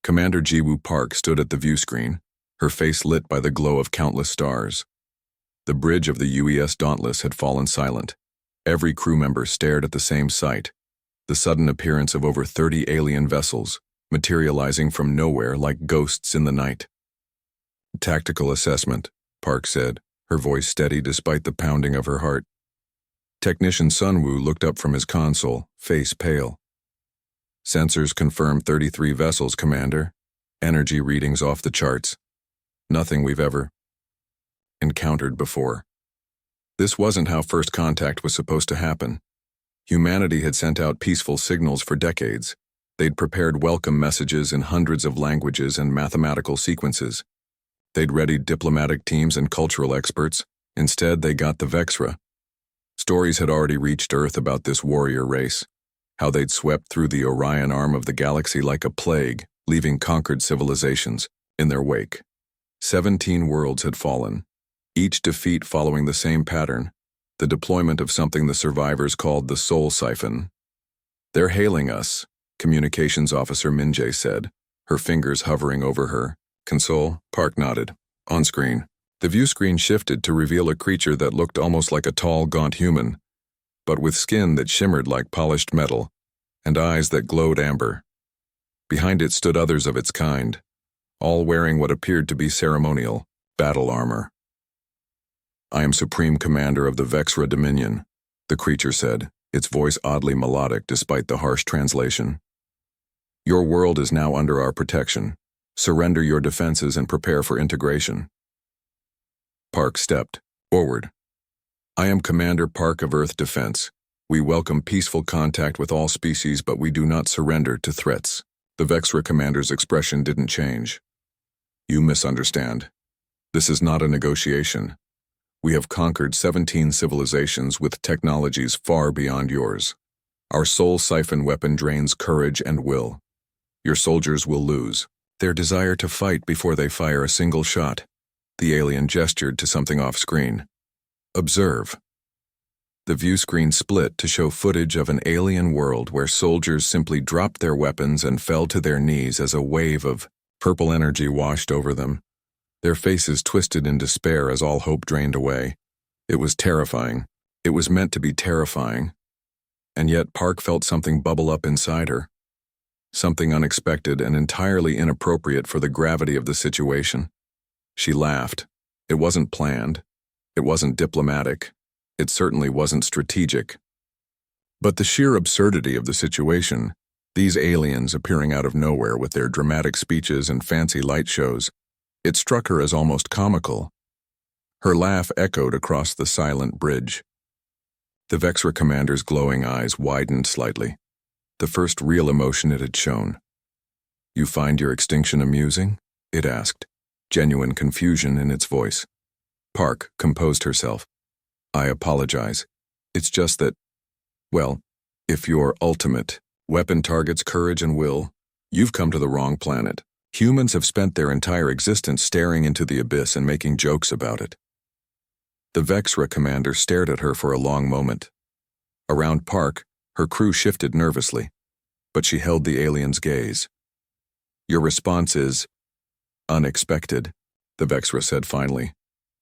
Commander Jiwoo Park stood at the view screen, her face lit by the glow of countless stars. The bridge of the UES Dauntless had fallen silent. Every crew member stared at the same sight, the sudden appearance of over 30 alien vessels, materializing from nowhere like ghosts in the night. "Tactical assessment," Park said, her voice steady despite the pounding of her heart. Technician Sunwoo looked up from his console, face pale. "Sensors confirm 33 vessels, Commander. Energy readings off the charts. Nothing we've ever encountered before." This wasn't how first contact was supposed to happen. Humanity had sent out peaceful signals for decades. They'd prepared welcome messages in hundreds of languages and mathematical sequences. They'd readied diplomatic teams and cultural experts. Instead, they got the Vexra. Stories had already reached Earth about this warrior race, how they'd swept through the Orion arm of the galaxy like a plague, leaving conquered civilizations in their wake. 17 worlds had fallen, each defeat following the same pattern, the deployment of something the survivors called the Soul Siphon. "They're hailing us," Communications Officer Minjae said, her fingers hovering over her console. Park nodded. On screen, the view screen shifted to reveal a creature that looked almost like a tall, gaunt human, but with skin that shimmered like polished metal, and eyes that glowed amber. Behind it stood others of its kind, all wearing what appeared to be ceremonial battle armor. "I am Supreme Commander of the Vexra Dominion," the creature said, its voice oddly melodic despite the harsh translation. "Your world is now under our protection. Surrender your defenses and prepare for integration." Park stepped forward. "I am Commander Park of Earth Defense. We welcome peaceful contact with all species, but we do not surrender to threats." The Vexra commander's expression didn't change. "You misunderstand. This is not a negotiation. We have conquered 17 civilizations with technologies far beyond yours. Our soul siphon weapon drains courage and will. Your soldiers will lose their desire to fight before they fire a single shot." The alien gestured to something off-screen. "Observe." The view screen split to show footage of an alien world where soldiers simply dropped their weapons and fell to their knees as a wave of purple energy washed over them. Their faces twisted in despair as all hope drained away. It was terrifying. It was meant to be terrifying. And yet Park felt something bubble up inside her. Something unexpected and entirely inappropriate for the gravity of the situation. She laughed. It wasn't planned. It wasn't diplomatic. It certainly wasn't strategic. But the sheer absurdity of the situation, these aliens appearing out of nowhere with their dramatic speeches and fancy light shows, it struck her as almost comical. Her laugh echoed across the silent bridge. The Vexra commander's glowing eyes widened slightly, the first real emotion it had shown. "You find your extinction amusing?" it asked, genuine confusion in its voice. Park composed herself. "I apologize. It's just that, well, if your ultimate weapon targets courage and will, you've come to the wrong planet. Humans have spent their entire existence staring into the abyss and making jokes about it." The Vexra commander stared at her for a long moment. Around Park, her crew shifted nervously, but she held the alien's gaze. "Your response is unexpected," the Vexra said finally.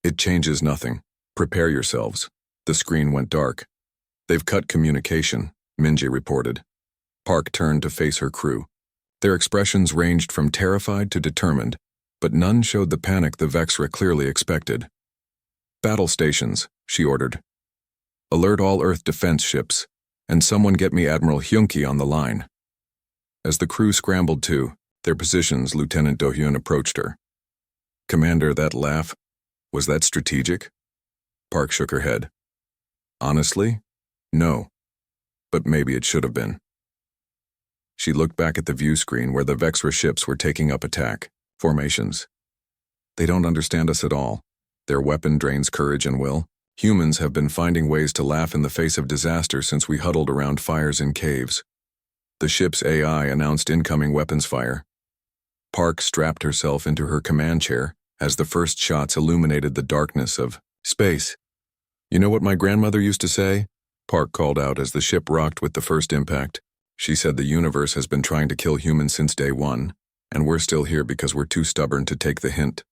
"It changes nothing. Prepare yourselves." The screen went dark. "They've cut communication," Minji reported. Park turned to face her crew. Their expressions ranged from terrified to determined, but none showed the panic the Vexra clearly expected. "Battle stations," she ordered. "Alert all Earth defense ships, and someone get me Admiral Hyunki on the line." As the crew scrambled to their positions, Lieutenant Do-hyun approached her. "Commander, that laugh, was that strategic?" Park shook her head. "Honestly, no. But maybe it should have been." She looked back at the view screen where the Vexra ships were taking up attack formations. "They don't understand us at all. Their weapon drains courage and will. Humans have been finding ways to laugh in the face of disaster since we huddled around fires in caves." The ship's AI announced incoming weapons fire. Park strapped herself into her command chair as the first shots illuminated the darkness of space. "You know what my grandmother used to say?" Park called out as the ship rocked with the first impact. "She said the universe has been trying to kill humans since day one, And we're still here because we're too stubborn to take the hint.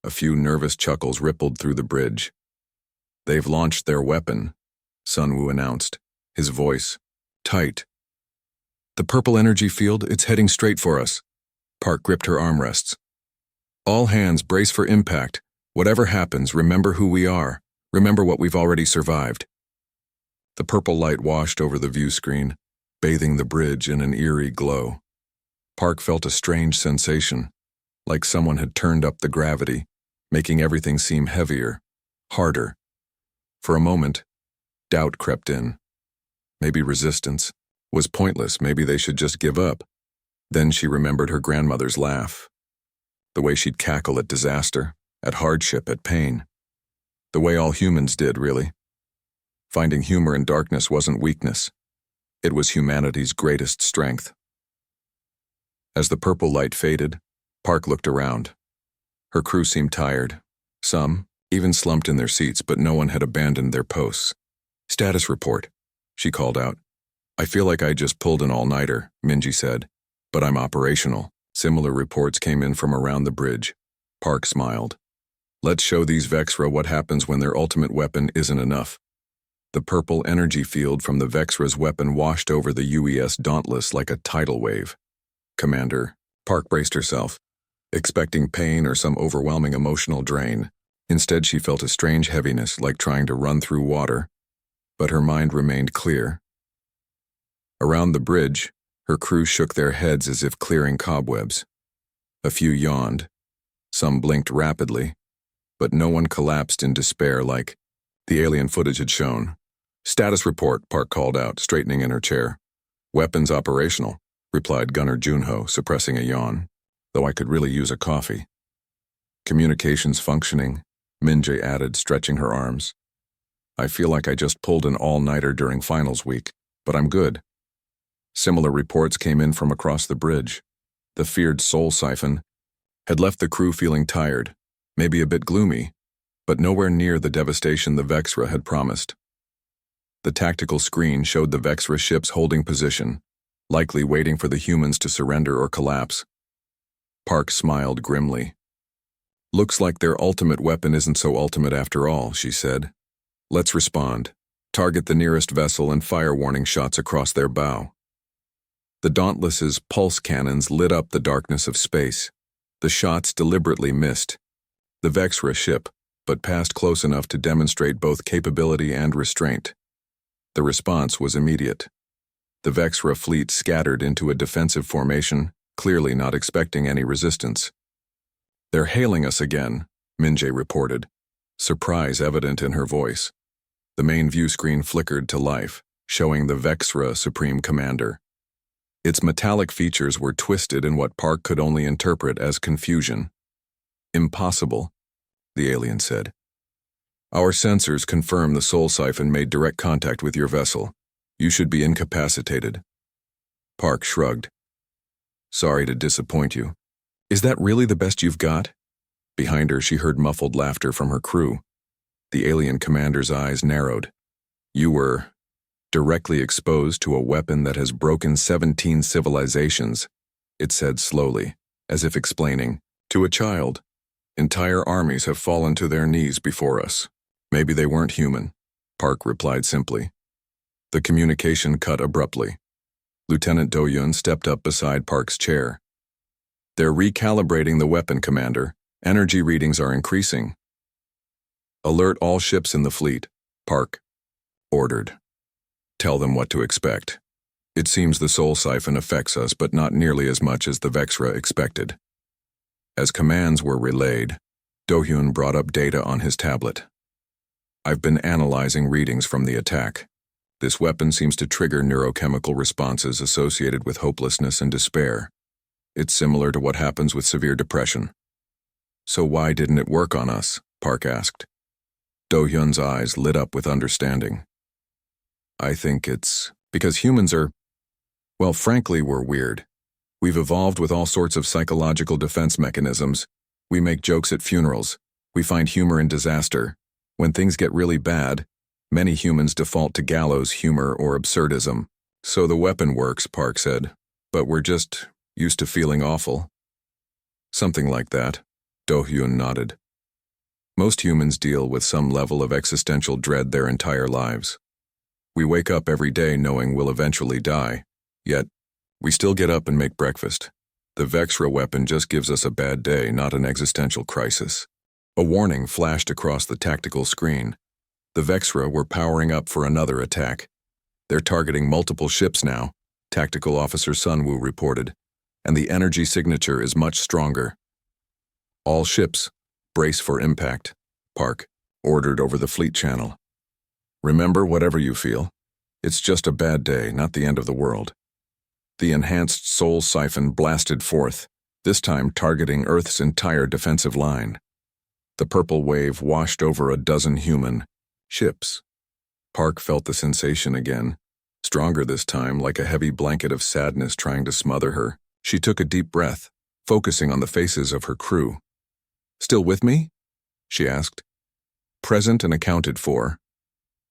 A few nervous chuckles rippled through the bridge. They've launched their weapon, Sun Wu announced, his voice tight. The purple energy field, it's heading straight for us. Park gripped her armrests. All hands brace for impact. Whatever happens, remember who we are. Remember what we've already survived. The purple light washed over the view screen, bathing the bridge in an eerie glow. Park felt a strange sensation, like someone had turned up the gravity, making everything seem heavier, harder. For a moment, doubt crept in. Maybe resistance was pointless, maybe they should just give up. Then she remembered her grandmother's laugh. The way she'd cackle at disaster, at hardship, at pain. The way all humans did, really. Finding humor in darkness wasn't weakness. It was humanity's greatest strength. As the purple light faded, Park looked around. Her crew seemed tired. Some even slumped in their seats, but no one had abandoned their posts. Status report, she called out. I feel like I just pulled an all-nighter, Minji said, but I'm operational. Similar reports came in from around the bridge. Park smiled. Let's show these Vexra what happens when their ultimate weapon isn't enough. The purple energy field from the Vexra's weapon washed over the UES Dauntless like a tidal wave. Commander, Park braced herself, expecting pain or some overwhelming emotional drain. Instead, she felt a strange heaviness, like trying to run through water, but her mind remained clear. Around the bridge, her crew shook their heads as if clearing cobwebs. A few yawned. Some blinked rapidly, but no one collapsed in despair like the alien footage had shown. Status report, Park called out, straightening in her chair. Weapons operational, replied Gunner Junho, suppressing a yawn, though I could really use a coffee. Communications functioning, Minjae added, stretching her arms. I feel like I just pulled an all-nighter during finals week, but I'm good. Similar reports came in from across the bridge. The feared soul siphon had left the crew feeling tired, maybe a bit gloomy, but nowhere near the devastation the Vexra had promised. The tactical screen showed the Vexra ships holding position, likely waiting for the humans to surrender or collapse. Park smiled grimly. Looks like their ultimate weapon isn't so ultimate after all, she said. Let's respond. Target the nearest vessel and fire warning shots across their bow. The Dauntless's pulse cannons lit up the darkness of space. The shots deliberately missed the Vexra ship, but passed close enough to demonstrate both capability and restraint. The response was immediate. The Vexra fleet scattered into a defensive formation, clearly not expecting any resistance. They're hailing us again, Minjae reported, surprise evident in her voice. The main view screen flickered to life, showing the Vexra Supreme Commander. Its metallic features were twisted in what Park could only interpret as confusion. Impossible, the alien said. Our sensors confirm the soul siphon made direct contact with your vessel. You should be incapacitated. Park shrugged. Sorry to disappoint you. Is that really the best you've got? Behind her, she heard muffled laughter from her crew. The alien commander's eyes narrowed. You were directly exposed to a weapon that has broken 17 civilizations, it said slowly, as if explaining. To a child, entire armies have fallen to their knees before us. Maybe they weren't human, Park replied simply. The communication cut abruptly. Lieutenant Do-Yun stepped up beside Park's chair. They're recalibrating the weapon, Commander. Energy readings are increasing. Alert all ships in the fleet, Park ordered. Tell them what to expect. It seems the soul siphon affects us, but not nearly as much as the Vexra expected. As commands were relayed, Do-Hyun brought up data on his tablet. I've been analyzing readings from the attack. This weapon seems to trigger neurochemical responses associated with hopelessness and despair. It's similar to what happens with severe depression. So why didn't it work on us? Park asked. Do-Hyun's eyes lit up with understanding. I think it's because humans are, well, frankly, we're weird. We've evolved with all sorts of psychological defense mechanisms. We make jokes at funerals. We find humor in disaster. When things get really bad, many humans default to gallows humor or absurdism. So the weapon works, Park said. But we're just, Used to feeling awful? Something like that, Do-hyun nodded. Most humans deal with some level of existential dread their entire lives. We wake up every day knowing we'll eventually die, yet we still get up and make breakfast. The Vexra weapon just gives us a bad day, not an existential crisis. A warning flashed across the tactical screen. The Vexra were powering up for another attack. They're targeting multiple ships now, Tactical Officer Sunwoo reported, and the energy signature is much stronger. All ships, brace for impact, Park ordered over the fleet channel. Remember, whatever you feel, it's just a bad day, not the end of the world. The enhanced soul siphon blasted forth, this time targeting Earth's entire defensive line. The purple wave washed over a dozen human ships. Park felt the sensation again, stronger this time, like a heavy blanket of sadness trying to smother her. She took a deep breath, focusing on the faces of her crew. "Still with me?" she asked. "Present and accounted for,"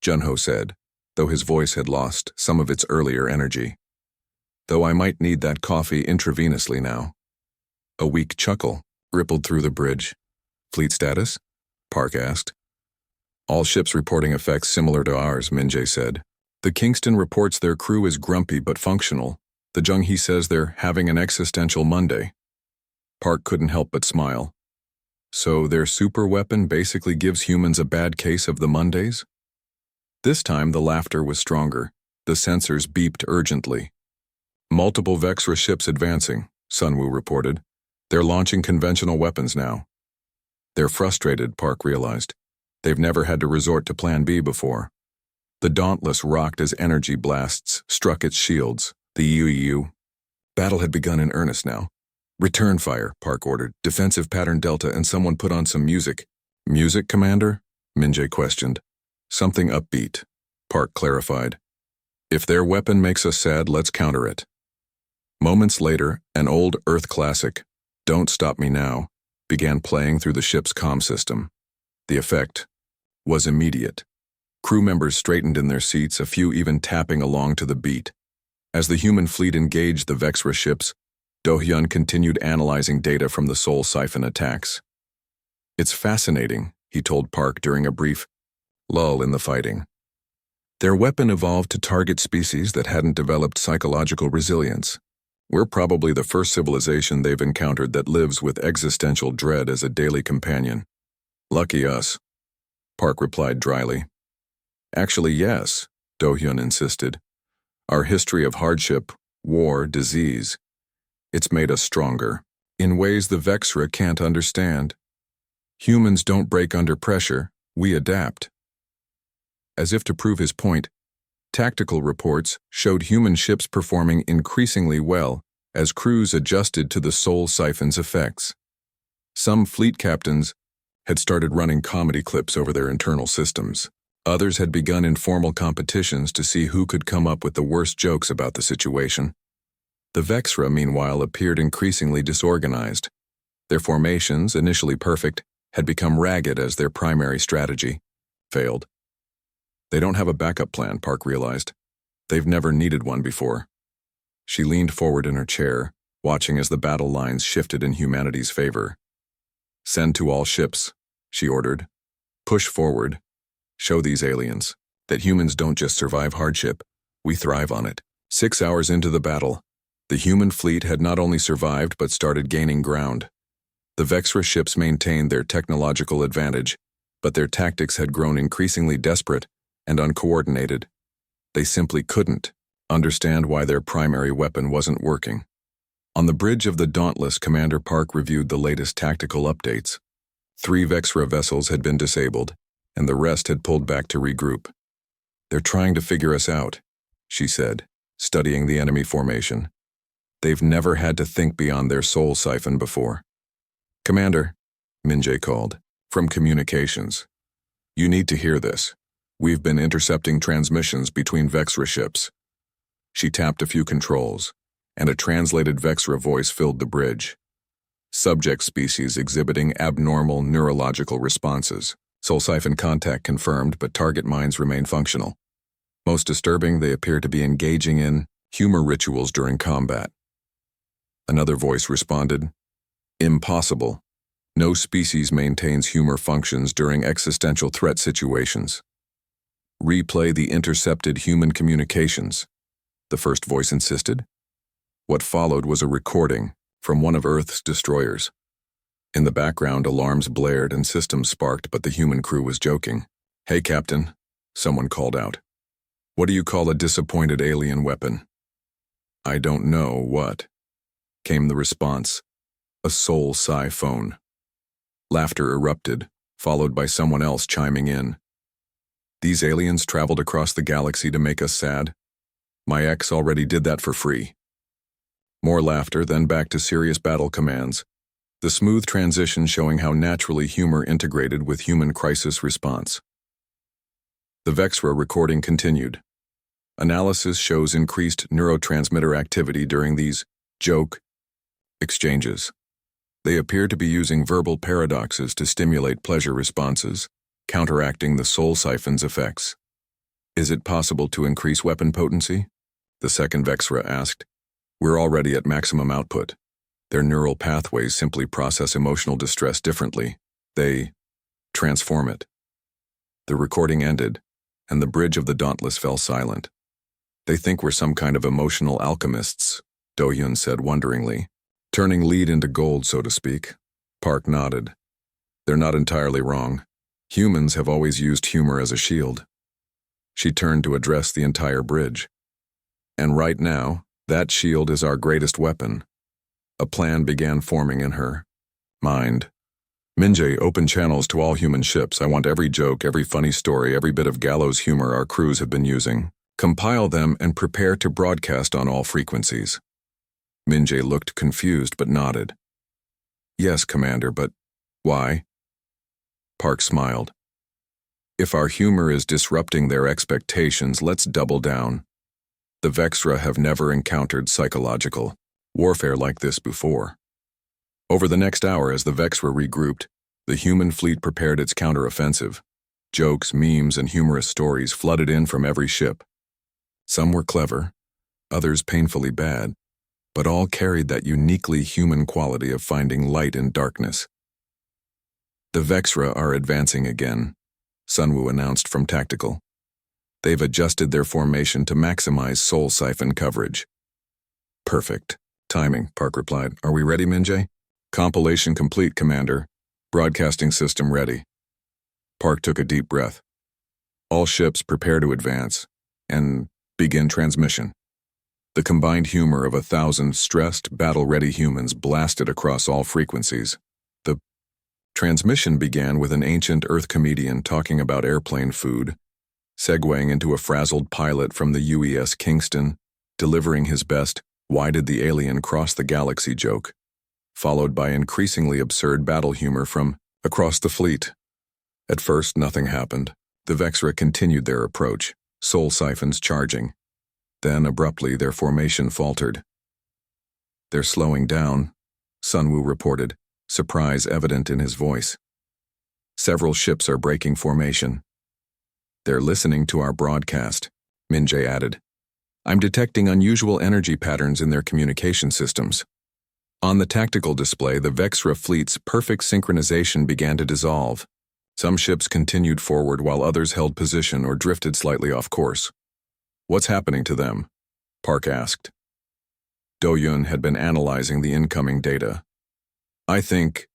Junho said, though his voice had lost some of its earlier energy. "Though I might need that coffee intravenously now." A weak chuckle rippled through the bridge. "Fleet status?" Park asked. "All ships reporting effects similar to ours," Minjae said. "The Kingston reports their crew is grumpy but functional. The Jung-hee says they're having an existential Monday." Park couldn't help but smile. So their super weapon basically gives humans a bad case of the Mondays? This time the laughter was stronger. The sensors beeped urgently. "Multiple Vexra ships advancing," Sunwoo reported. "They're launching conventional weapons now." They're frustrated, Park realized. They've never had to resort to Plan B before. The Dauntless rocked as energy blasts struck its shields. The UEU. Battle had begun in earnest now. "Return fire," Park ordered. "Defensive pattern Delta," and someone put on some music. "Music, Commander?" Minjae questioned. "Something upbeat," Park clarified. "If their weapon makes us sad, let's counter it." Moments later, an old Earth classic, "Don't Stop Me Now," began playing through the ship's comm system. The effect was immediate. Crew members straightened in their seats, a few even tapping along to the beat. As the human fleet engaged the Vexra ships, Do-hyun continued analyzing data from the Soul Siphon attacks. "It's fascinating," he told Park during a brief lull in the fighting. "Their weapon evolved to target species that hadn't developed psychological resilience. We're probably the first civilization they've encountered that lives with existential dread as a daily companion." "Lucky us," Park replied dryly. "Actually, yes," Do-hyun insisted. "Our history of hardship, war, disease, it's made us stronger, in ways the Vexra can't understand. Humans don't break under pressure, we adapt." As if to prove his point, tactical reports showed human ships performing increasingly well as crews adjusted to the Soul Siphon's effects. Some fleet captains had started running comedy clips over their internal systems. Others had begun informal competitions to see who could come up with the worst jokes about the situation. The Vexra, meanwhile, appeared increasingly disorganized. Their formations, initially perfect, had become ragged as their primary strategy failed. They don't have a backup plan, Park realized. They've never needed one before. She leaned forward in her chair, watching as the battle lines shifted in humanity's favor. "Send to all ships," she ordered. "Push forward. Show these aliens that humans don't just survive hardship, we thrive on it." 6 hours into the battle, the human fleet had not only survived but started gaining ground. The Vexra ships maintained their technological advantage, but their tactics had grown increasingly desperate and uncoordinated. They simply couldn't understand why their primary weapon wasn't working. On the bridge of the Dauntless, Commander Park reviewed the latest tactical updates. 3 Vexra vessels had been disabled, and the rest had pulled back to regroup. "They're trying to figure us out," she said, studying the enemy formation. "They've never had to think beyond their soul siphon before." "Commander," Minjae called, from communications. "You need to hear this. We've been intercepting transmissions between Vexra ships." She tapped a few controls, and a translated Vexra voice filled the bridge. "Subject species exhibiting abnormal neurological responses. Soul siphon contact confirmed, but target minds remain functional. Most disturbing, they appear to be engaging in humor rituals during combat." Another voice responded, "Impossible. No species maintains humor functions during existential threat situations. Replay the intercepted human communications," the first voice insisted. What followed was a recording from one of Earth's destroyers. In the background, alarms blared and systems sparked, but the human crew was joking. "Hey, Captain," someone called out. "What do you call a disappointed alien weapon?" "I don't know what," came the response. "A soul sci phone." Laughter erupted, followed by someone else chiming in. "These aliens traveled across the galaxy to make us sad. My ex already did that for free." More laughter, then back to serious battle commands, the smooth transition showing how naturally humor integrated with human crisis response. The Vexra recording continued. Analysis shows increased neurotransmitter activity during these joke exchanges. They appear to be using verbal paradoxes to stimulate pleasure responses, counteracting the soul siphon's effects. "Is it possible to increase weapon potency?" the second Vexra asked. "We're already at maximum output. Their neural pathways simply process emotional distress differently. They transform it." The recording ended, and the bridge of the Dauntless fell silent. "They think we're some kind of emotional alchemists," Do-Yun said wonderingly. "Turning lead into gold, so to speak." Park nodded. "They're not entirely wrong. Humans have always used humor as a shield." She turned to address the entire bridge. "And right now, that shield is our greatest weapon." A plan began forming in her mind. "Minjay, open channels to all human ships. I want every joke, every funny story, every bit of gallows humor our crews have been using. Compile them and prepare to broadcast on all frequencies." Minjay looked confused but nodded. "Yes, Commander, but why?" Park smiled. "If our humor is disrupting their expectations, let's double down. The Vexra have never encountered psychological warfare like this before." Over the next hour, as the Vexra regrouped, the human fleet prepared its counteroffensive. Jokes, memes, and humorous stories flooded in from every ship. Some were clever, others painfully bad, but all carried that uniquely human quality of finding light in darkness. "The Vexra are advancing again," Sunwoo announced from Tactical. "They've adjusted their formation to maximize soul siphon coverage." "Perfect timing," Park replied. "Are we ready, Minjay?" "Compilation complete, Commander. Broadcasting system ready." Park took a deep breath. "All ships prepare to advance and begin transmission." The combined humor of 1,000 stressed, battle-ready humans blasted across all frequencies. The transmission began with an ancient Earth comedian talking about airplane food, segueing into a frazzled pilot from the UES Kingston, delivering his best "Why did the alien cross the galaxy?" joke, followed by increasingly absurd battle humor from across the fleet. At first, nothing happened. The Vexra continued their approach, soul siphons charging. Then, abruptly, their formation faltered. "They're slowing down," Sunwoo reported, surprise evident in his voice. "Several ships are breaking formation." "They're listening to our broadcast," Minjay added. "I'm detecting unusual energy patterns in their communication systems." On the tactical display, the Vexra fleet's perfect synchronization began to dissolve. Some ships continued forward while others held position or drifted slightly off course. "What's happening to them?" Park asked. Do-Yun had been analyzing the incoming data. I think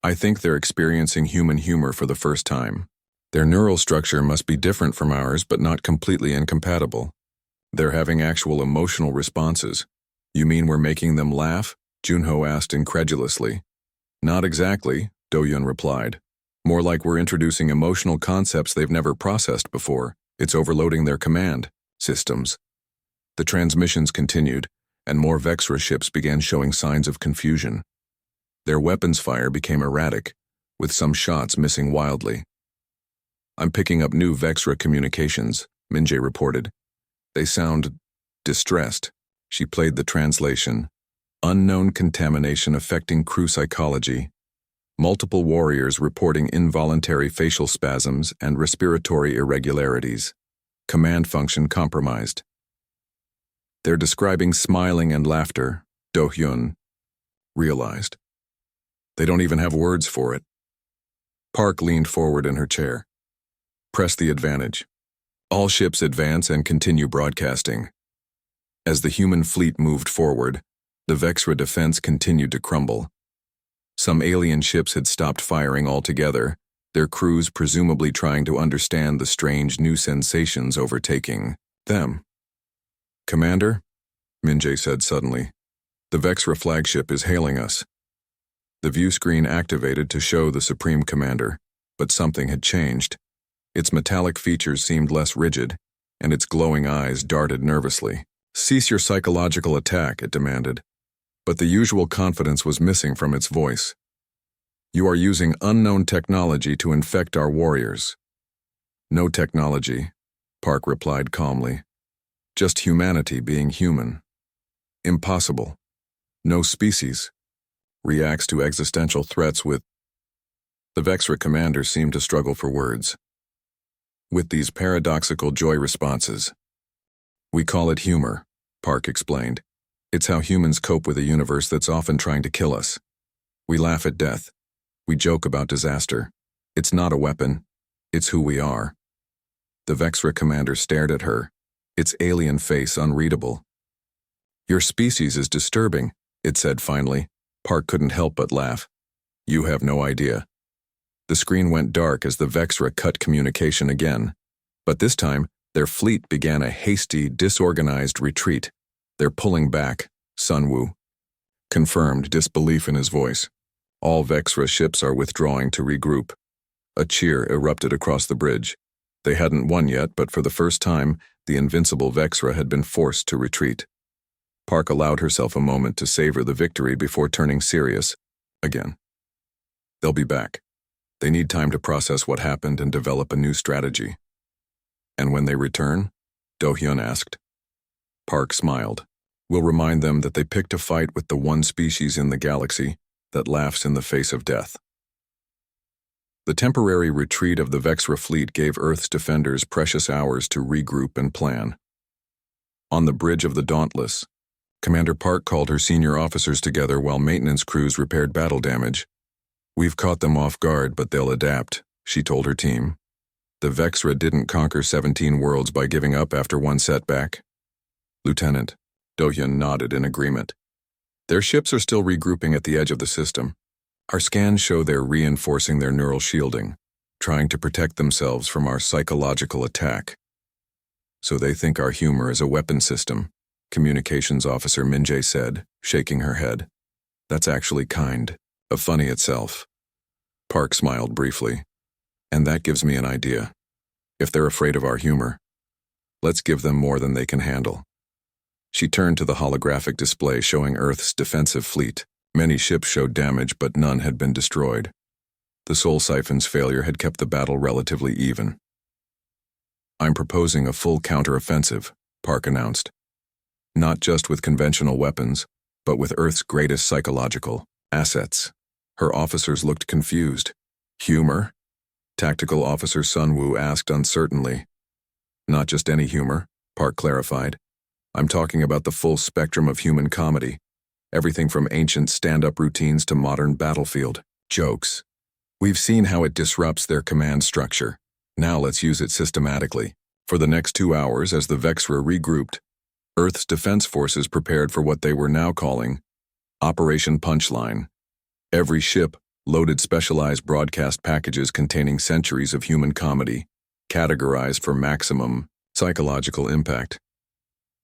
they're experiencing human humor for the first time. Their neural structure must be different from ours, but not completely incompatible. They're having actual emotional responses." "You mean we're making them laugh?" Junho asked incredulously. "Not exactly," Do-Yun replied. "More like we're introducing emotional concepts they've never processed before. It's overloading their command systems." The transmissions continued, and more Vexra ships began showing signs of confusion. Their weapons fire became erratic, with some shots missing wildly. "I'm picking up new Vexra communications," Minjay reported. "They sound distressed." She played the translation. "Unknown contamination affecting crew psychology. Multiple warriors reporting involuntary facial spasms and respiratory irregularities. Command function compromised." "They're describing smiling and laughter," Do-hyun realized. They don't even have words for it. Park leaned forward in her chair. Press the advantage. All ships advance and continue broadcasting. As the human fleet moved forward, the Vexra defense continued to crumble. Some alien ships had stopped firing altogether, their crews presumably trying to understand the strange new sensations overtaking them. "Commander," Min-jae said suddenly, "the Vexra flagship is hailing us." The view screen activated to show the Supreme Commander, but something had changed. Its metallic features seemed less rigid, and its glowing eyes darted nervously. "Cease your psychological attack," it demanded. But the usual confidence was missing from its voice. "You are using unknown technology to infect our warriors." "No technology," Park replied calmly. "Just humanity being human." "Impossible. No species reacts to existential threats with—" The Vexra commander seemed to struggle for words. "With these paradoxical joy responses. We call it humor," Park explained. "It's how humans cope with a universe that's often trying to kill us. We laugh at death. We joke about disaster. It's not a weapon. It's who we are." The Vexra commander stared at her, its alien face unreadable. "Your species is disturbing," it said finally. Park couldn't help but laugh. "You have no idea." The screen went dark as the Vexra cut communication again. But this time, their fleet began a hasty, disorganized retreat. "They're pulling back," Sunwoo confirmed, disbelief in his voice. "All Vexra ships are withdrawing to regroup." A cheer erupted across the bridge. They hadn't won yet, but for the first time, the invincible Vexra had been forced to retreat. Park allowed herself a moment to savor the victory before turning serious again. "They'll be back. They need time to process what happened and develop a new strategy." "And when they return?" Do-hyun asked. Park smiled. "We'll remind them that they picked a fight with the one species in the galaxy that laughs in the face of death." The temporary retreat of the Vexra fleet gave Earth's defenders precious hours to regroup and plan. On the bridge of the Dauntless, Commander Park called her senior officers together while maintenance crews repaired battle damage. "We've caught them off guard, but they'll adapt," she told her team. "The Vexra didn't conquer 17 worlds by giving up after one setback." "Lieutenant," Do-hyun nodded in agreement. "Their ships are still regrouping at the edge of the system. Our scans show they're reinforcing their neural shielding, trying to protect themselves from our psychological attack." "So they think our humor is a weapon system," Communications Officer Min-jae said, shaking her head. "That's actually kind of funny itself." Park smiled briefly. "And that gives me an idea. If they're afraid of our humor, let's give them more than they can handle." She turned to the holographic display showing Earth's defensive fleet. Many ships showed damage, but none had been destroyed. The Soul Siphon's failure had kept the battle relatively even. "I'm proposing a full counteroffensive," Park announced. "Not just with conventional weapons, but with Earth's greatest psychological assets." Her officers looked confused. "Humor?" Tactical Officer Sunwoo asked uncertainly. "Not just any humor," Park clarified. "I'm talking about the full spectrum of human comedy. Everything from ancient stand-up routines to modern battlefield jokes. We've seen how it disrupts their command structure. Now let's use it systematically." For the next 2 hours, as the Vexra regrouped, Earth's defense forces prepared for what they were now calling Operation Punchline. Every ship loaded specialized broadcast packages containing centuries of human comedy, categorized for maximum psychological impact.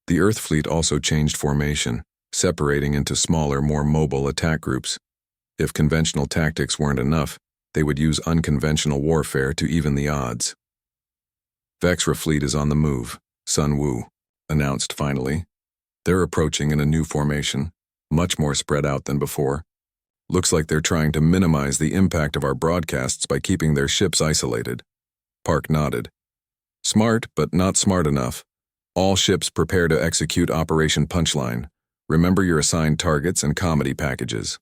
The Earth fleet also changed formation, separating into smaller, more mobile attack groups. If conventional tactics weren't enough, they would use unconventional warfare to even the odds. "Vexra fleet is on the move," Sunwoo announced finally. "They're approaching in a new formation, much more spread out than before. Looks like they're trying to minimize the impact of our broadcasts by keeping their ships isolated." Park nodded. "Smart, but not smart enough. All ships prepare to execute Operation Punchline. Remember your assigned targets and comedy packages."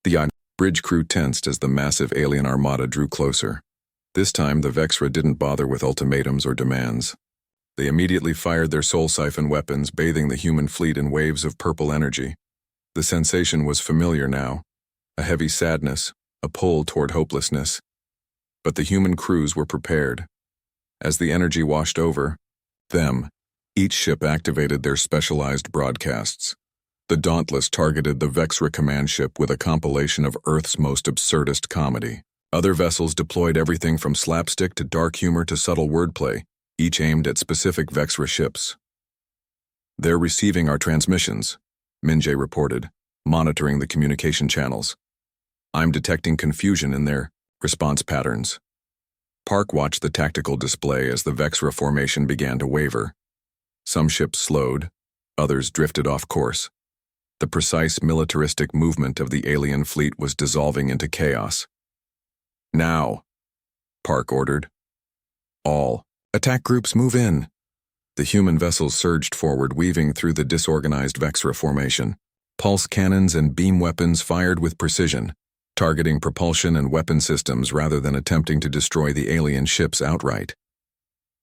The bridge crew tensed as the massive alien armada drew closer. This time, the Vexra didn't bother with ultimatums or demands. They immediately fired their soul siphon weapons, bathing the human fleet in waves of purple energy. The sensation was familiar now, a heavy sadness, a pull toward hopelessness. But the human crews were prepared. As the energy washed over them, each ship activated their specialized broadcasts. The Dauntless targeted the Vexra command ship with a compilation of Earth's most absurdist comedy. Other vessels deployed everything from slapstick to dark humor to subtle wordplay, each aimed at specific Vexra ships. "They're receiving our transmissions," Minjay reported, monitoring the communication channels. "I'm detecting confusion in their response patterns." Park watched the tactical display as the Vexra formation began to waver. Some ships slowed, others drifted off course. The precise militaristic movement of the alien fleet was dissolving into chaos. "Now," Park ordered. "All attack groups move in." The human vessels surged forward, weaving through the disorganized Vexra formation. Pulse cannons and beam weapons fired with precision, targeting propulsion and weapon systems rather than attempting to destroy the alien ships outright.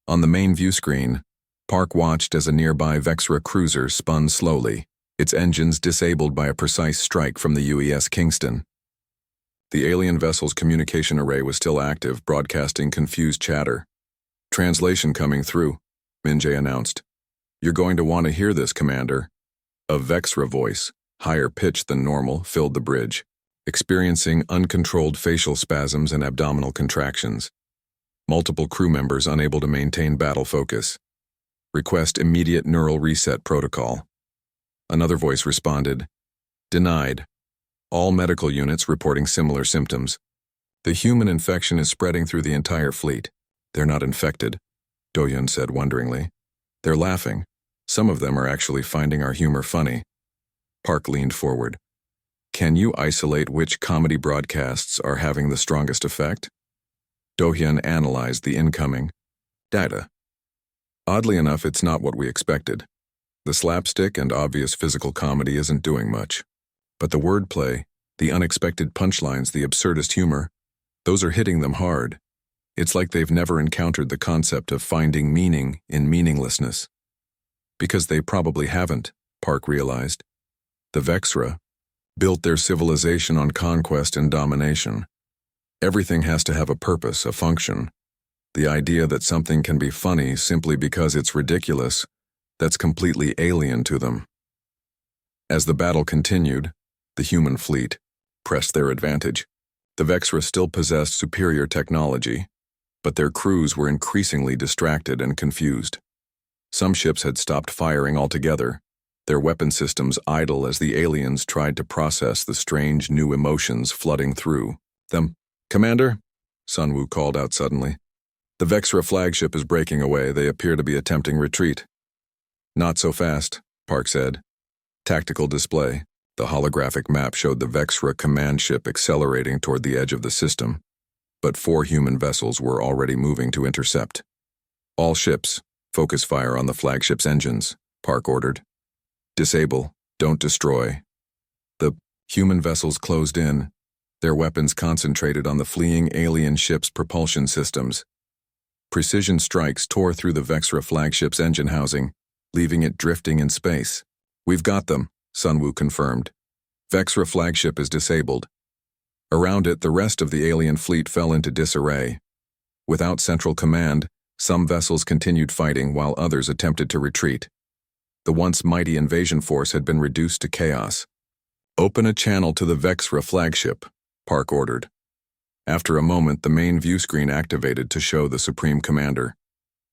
On the main view screen, Park watched as a nearby Vexra cruiser spun slowly, its engines disabled by a precise strike from the UES Kingston. The alien vessel's communication array was still active, broadcasting confused chatter. "Translation coming through," Minjay announced. "You're going to want to hear this, Commander." A Vexra voice, higher pitched than normal, filled the bridge, experiencing uncontrolled facial spasms and abdominal contractions. Multiple crew members unable to maintain battle focus. "Request immediate neural reset protocol." Another voice responded, "Denied. All medical units reporting similar symptoms. The human infection is spreading through the entire fleet." "They're not infected," Do-Hyun said wonderingly. "They're laughing. Some of them are actually finding our humor funny." Park leaned forward. "Can you isolate which comedy broadcasts are having the strongest effect?" Do-Hyun analyzed the incoming data. "Oddly enough, it's not what we expected. The slapstick and obvious physical comedy isn't doing much. But the wordplay, the unexpected punchlines, the absurdist humor, those are hitting them hard. It's like they've never encountered the concept of finding meaning in meaninglessness." Because they probably haven't, Park realized. The Vexra built their civilization on conquest and domination. Everything has to have a purpose, a function. The idea that something can be funny simply because it's ridiculous, that's completely alien to them. As the battle continued, the human fleet pressed their advantage. The Vexra still possessed superior technology, but their crews were increasingly distracted and confused. Some ships had stopped firing altogether, their weapon systems idle as the aliens tried to process the strange new emotions flooding through them. "Commander," Sunwoo called out suddenly. "The Vexra flagship is breaking away. They appear to be attempting retreat." "Not so fast," Park said. Tactical display. The holographic map showed the Vexra command ship accelerating toward the edge of the system, but 4 human vessels were already moving to intercept. "All ships, focus fire on the flagship's engines," Park ordered. "Disable, don't destroy." The human vessels closed in, their weapons concentrated on the fleeing alien ship's propulsion systems. Precision strikes tore through the Vexra flagship's engine housing, leaving it drifting in space. "We've got them," Sunwoo confirmed. "Vexra flagship is disabled." Around it, the rest of the alien fleet fell into disarray. Without central command, some vessels continued fighting while others attempted to retreat. The once mighty invasion force had been reduced to chaos. "Open a channel to the Vexra flagship," Park ordered. After a moment, the main view screen activated to show the Supreme Commander.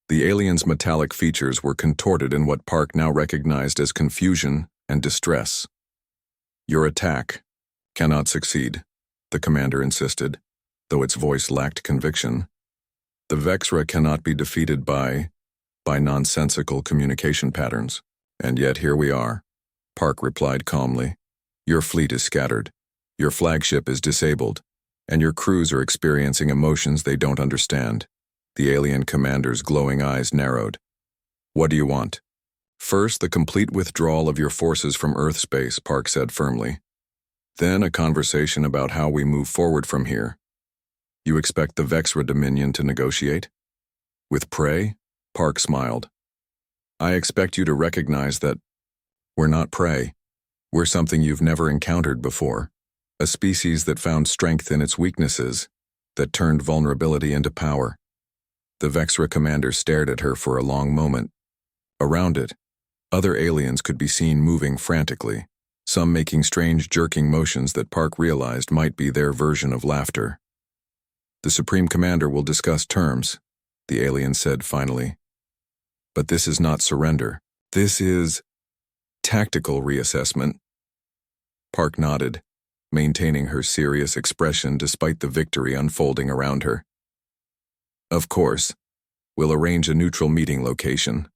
The alien's metallic features were contorted in what Park now recognized as confusion and distress. "Your attack cannot succeed," the commander insisted, though its voice lacked conviction. "The Vexra cannot be defeated by nonsensical communication patterns. And yet here we are," Park replied calmly. "Your fleet is scattered, your flagship is disabled, and your crews are experiencing emotions they don't understand." The alien commander's glowing eyes narrowed. "What do you want?" "First, the complete withdrawal of your forces from Earth space," Park said firmly. "Then a conversation about how we move forward from here." "You expect the Vexra Dominion to negotiate?" "With prey?" Park smiled. "I expect you to recognize that we're not prey. We're something you've never encountered before, a species that found strength in its weaknesses, that turned vulnerability into power. The Vexra commander stared at her for a long moment. Around it, other aliens could be seen moving frantically, some making strange jerking motions that Park realized might be their version of laughter. "The Supreme Commander will discuss terms," the alien said finally. "But this is not surrender. This is tactical reassessment." Park nodded, maintaining her serious expression despite the victory unfolding around her. "Of course, we'll arrange a neutral meeting location."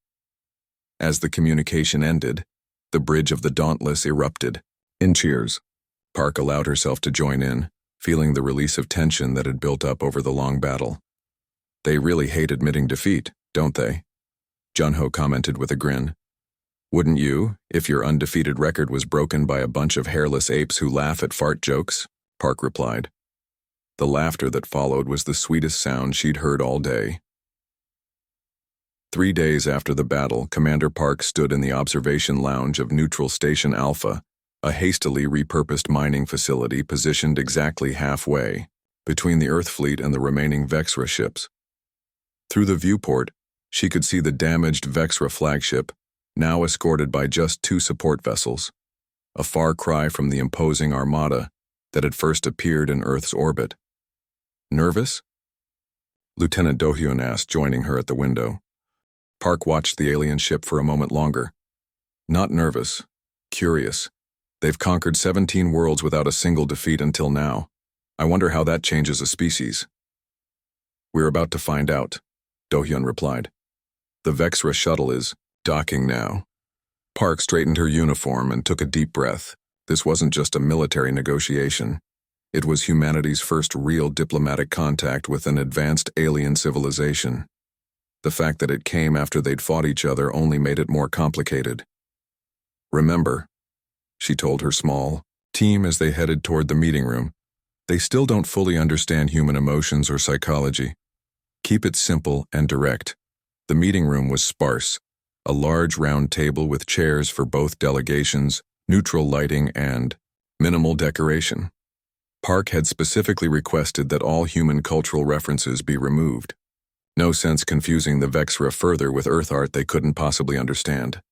As the communication ended, the bridge of the Dauntless erupted. In cheers, Park allowed herself to join in, feeling the release of tension that had built up over the long battle. "They really hate admitting defeat, don't they?" Junho commented with a grin. "Wouldn't you, if your undefeated record was broken by a bunch of hairless apes who laugh at fart jokes?" Park replied. The laughter that followed was the sweetest sound she'd heard all day. 3 days after the battle, Commander Park stood in the observation lounge of Neutral Station Alpha, a hastily repurposed mining facility positioned exactly halfway between the Earth fleet and the remaining Vexra ships. Through the viewport, she could see the damaged Vexra flagship, now escorted by just 2 support vessels, a far cry from the imposing armada that had first appeared in Earth's orbit. "Nervous?" Lieutenant Do-hyun asked, joining her at the window. Park watched the alien ship for a moment longer. "Not nervous, curious. They've conquered 17 worlds without a single defeat until now. I wonder how that changes a species." "We're about to find out," Do-hyun replied. "The Vexra shuttle is docking now." Park straightened her uniform and took a deep breath. This wasn't just a military negotiation. It was humanity's first real diplomatic contact with an advanced alien civilization. The fact that it came after they'd fought each other only made it more complicated. "Remember," she told her small team as they headed toward the meeting room, "they still don't fully understand human emotions or psychology. Keep it simple and direct." The meeting room was sparse, a large round table with chairs for both delegations, neutral lighting, and minimal decoration. Park had specifically requested that all human cultural references be removed. No sense confusing the Vexra further with Earth art they couldn't possibly understand.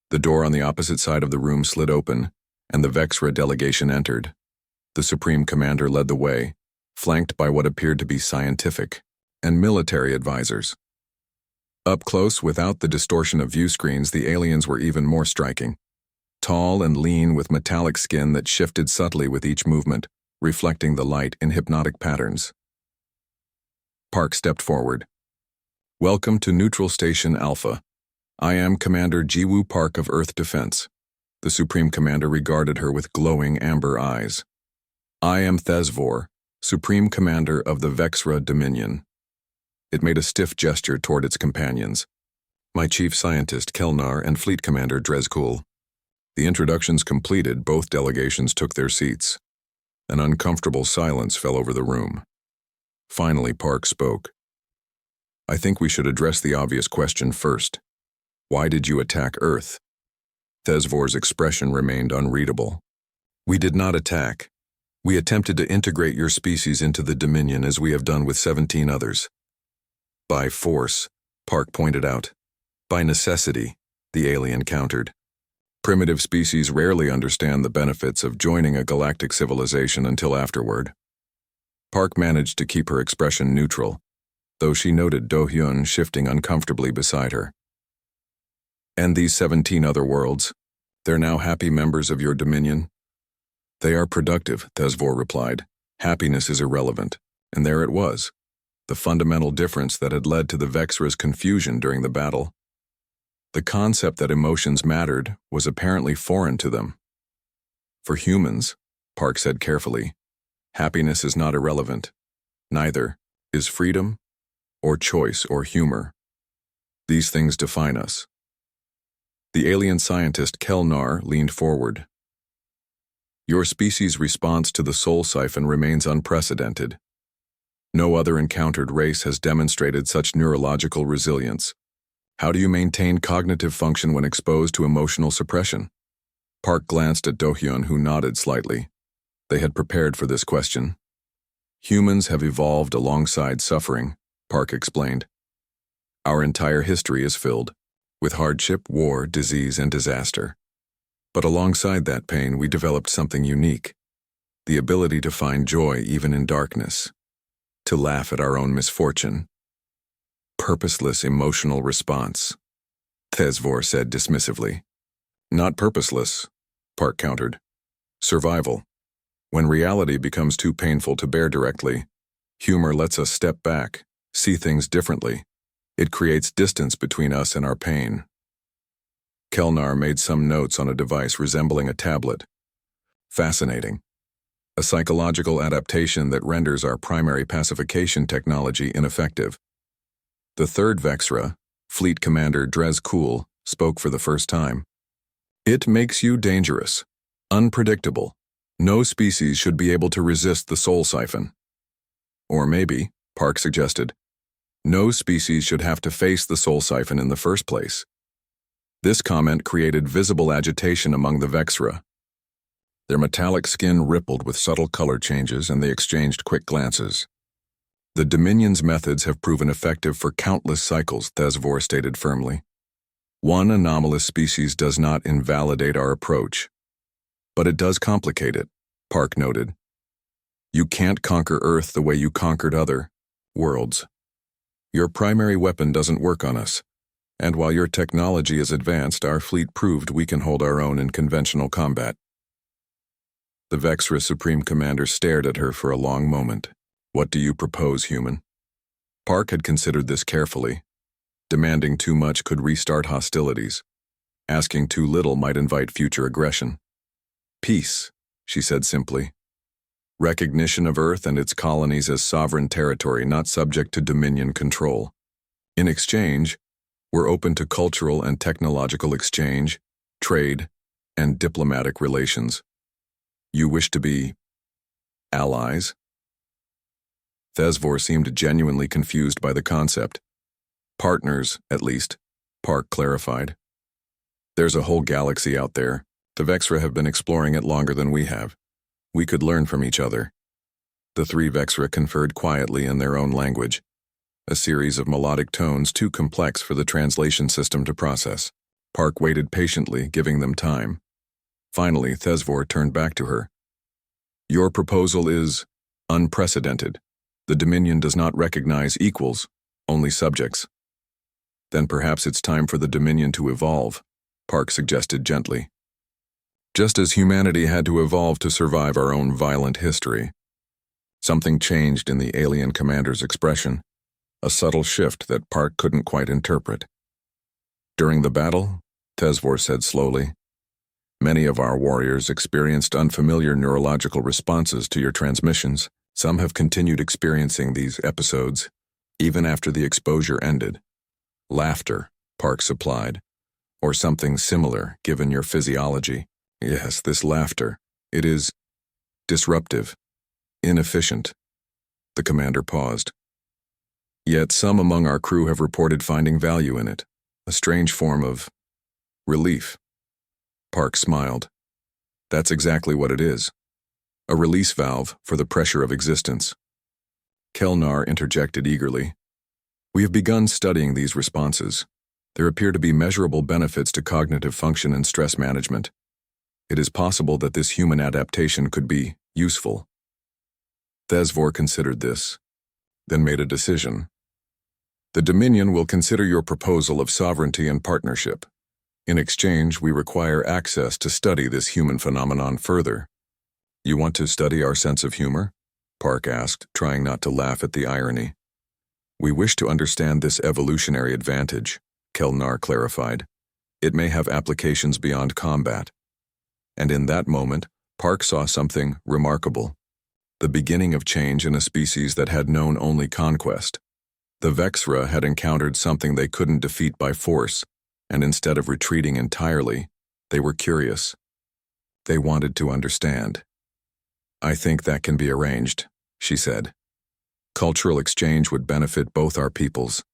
The door on the opposite side of the room slid open, and the Vexra delegation entered. The Supreme Commander led the way, flanked by what appeared to be scientific and military advisors. Up close, without the distortion of view screens, the aliens were even more striking. Tall and lean with metallic skin that shifted subtly with each movement, reflecting the light in hypnotic patterns. Park stepped forward. "Welcome to Neutral Station Alpha. I am Commander Jiwoo Park of Earth Defense." The Supreme Commander regarded her with glowing amber eyes. "I am Thesvor, Supreme Commander of the Vexra Dominion." It made a stiff gesture toward its companions. "My Chief Scientist Kelnar and Fleet Commander Drezkul." The introductions completed, both delegations took their seats. An uncomfortable silence fell over the room. Finally, Park spoke. "I think we should address the obvious question first. Why did you attack Earth?" Thesvor's expression remained unreadable. "We did not attack. We attempted to integrate your species into the Dominion as we have done with 17 others." "By force," Park pointed out. "By necessity," the alien countered. "Primitive species rarely understand the benefits of joining a galactic civilization until afterward." Park managed to keep her expression neutral, though she noted Do-hyun shifting uncomfortably beside her. "And these 17 other worlds, they're now happy members of your Dominion?" "They are productive," Thesvor replied. "Happiness is irrelevant." And there it was, the fundamental difference that had led to the Vexra's confusion during the battle. The concept that emotions mattered was apparently foreign to them. "For humans," Park said carefully, "happiness is not irrelevant. Neither is freedom, or choice, or humor. These things define us." The alien scientist Kelnar leaned forward. "Your species' response to the soul siphon remains unprecedented. No other encountered race has demonstrated such neurological resilience. How do you maintain cognitive function when exposed to emotional suppression?" Park glanced at Do-hyun, who nodded slightly. They had prepared for this question. Humans have evolved alongside suffering, Park explained. Our entire history is filled with hardship, war, disease, and disaster. But alongside that pain, we developed something unique, the ability to find joy even in darkness, to laugh at our own misfortune. Purposeless emotional response, Thesvor said dismissively. Not purposeless, Park countered. Survival. When reality becomes too painful to bear directly, humor lets us step back, see things differently. It creates distance between us and our pain. Kelnar made some notes on a device resembling a tablet. Fascinating. A psychological adaptation that renders our primary pacification technology ineffective. The third Vexra, Fleet Commander Drez Kuhl, spoke for the first time. It makes you dangerous, unpredictable. No species should be able to resist the soul siphon. Or maybe, Park suggested, no species should have to face the soul siphon in the first place. This comment created visible agitation among the Vexra. Their metallic skin rippled with subtle color changes, and they exchanged quick glances. The Dominion's methods have proven effective for countless cycles, Thesvor stated firmly. One anomalous species does not invalidate our approach. But it does complicate it, Park noted. You can't conquer Earth the way you conquered other worlds. Your primary weapon doesn't work on us, and while your technology is advanced, our fleet proved we can hold our own in conventional combat. The Vexra Supreme Commander stared at her for a long moment. What do you propose, human? Park had considered this carefully. Demanding too much could restart hostilities. Asking too little might invite future aggression. Peace, she said simply. Recognition of Earth and its colonies as sovereign territory not subject to Dominion control. In exchange, we're open to cultural and technological exchange, trade, and diplomatic relations. You wish to be allies? Thesvor seemed genuinely confused by the concept. Partners, at least, Park clarified. There's a whole galaxy out there. The Vexra have been exploring it longer than we have. We could learn from each other. The three Vexra conferred quietly in their own language, a series of melodic tones too complex for the translation system to process. Park waited patiently, giving them time. Finally, Thesvor turned back to her. Your proposal is unprecedented. The Dominion does not recognize equals, only subjects. Then perhaps it's time for the Dominion to evolve, Park suggested gently. Just as humanity had to evolve to survive our own violent history. Something changed in the alien commander's expression, a subtle shift that Park couldn't quite interpret. During the battle, Thesvor said slowly, many of our warriors experienced unfamiliar neurological responses to your transmissions. Some have continued experiencing these episodes, even after the exposure ended. Laughter, Park supplied, or something similar given your physiology. Yes, this laughter. It is disruptive, inefficient. The commander paused. Yet some among our crew have reported finding value in it, a strange form of relief. Park smiled. That's exactly what it is. A release valve for the pressure of existence. Kelnar interjected eagerly. We have begun studying these responses. There appear to be measurable benefits to cognitive function and stress management. It is possible that this human adaptation could be useful. Thesvor considered this, then made a decision. The Dominion will consider your proposal of sovereignty and partnership. In exchange, we require access to study this human phenomenon further. You want to study our sense of humor? Park asked, trying not to laugh at the irony. We wish to understand this evolutionary advantage, Kelnar clarified. It may have applications beyond combat. And in that moment, Park saw something remarkable. The beginning of change in a species that had known only conquest. The Vexra had encountered something they couldn't defeat by force, and instead of retreating entirely, they were curious. They wanted to understand. I think that can be arranged, she said. Cultural exchange would benefit both our peoples.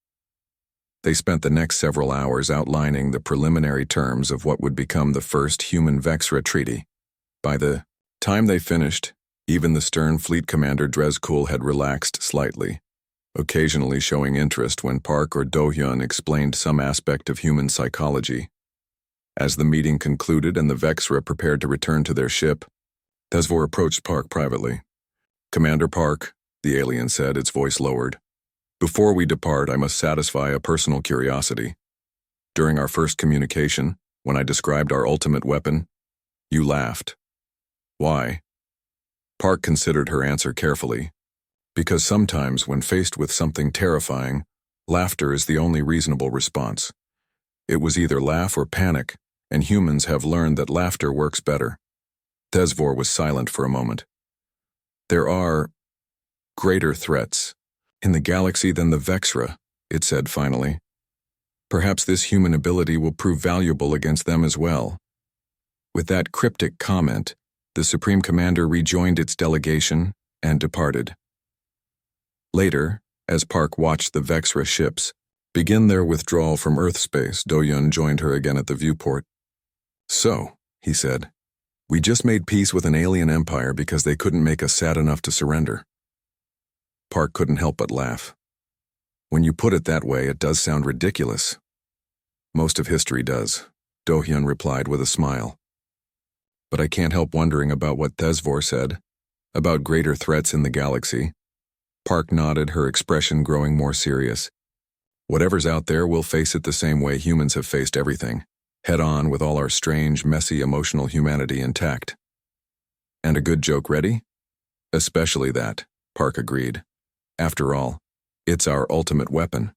They spent the next several hours outlining the preliminary terms of what would become the first human-Vexra treaty. By the time they finished, even the stern fleet commander Drezkul had relaxed slightly, occasionally showing interest when Park or Do-hyun explained some aspect of human psychology. As the meeting concluded and the Vexra prepared to return to their ship, Thesvor approached Park privately. "Commander Park," the alien said, its voice lowered. "Before we depart, I must satisfy a personal curiosity. During our first communication, when I described our ultimate weapon, you laughed. Why?" Park considered her answer carefully. "Because sometimes, when faced with something terrifying, laughter is the only reasonable response. It was either laugh or panic, and humans have learned that laughter works better." Thesvor was silent for a moment. "There are greater threats in the galaxy than the Vexra," it said finally. "Perhaps this human ability will prove valuable against them as well." With that cryptic comment, the Supreme Commander rejoined its delegation and departed. Later, as Park watched the Vexra ships begin their withdrawal from Earth space, Do-hyun joined her again at the viewport. "So," he said, "we just made peace with an alien empire because they couldn't make us sad enough to surrender." Park couldn't help but laugh. "When you put it that way, it does sound ridiculous." "Most of history does," Do-hyun replied with a smile. "But I can't help wondering about what Thesvor said, about greater threats in the galaxy." Park nodded, her expression growing more serious. "Whatever's out there, we'll face it the same way humans have faced everything, head-on with all our strange, messy, emotional humanity intact." "And a good joke ready?" "Especially that," Park agreed. "After all, it's our ultimate weapon."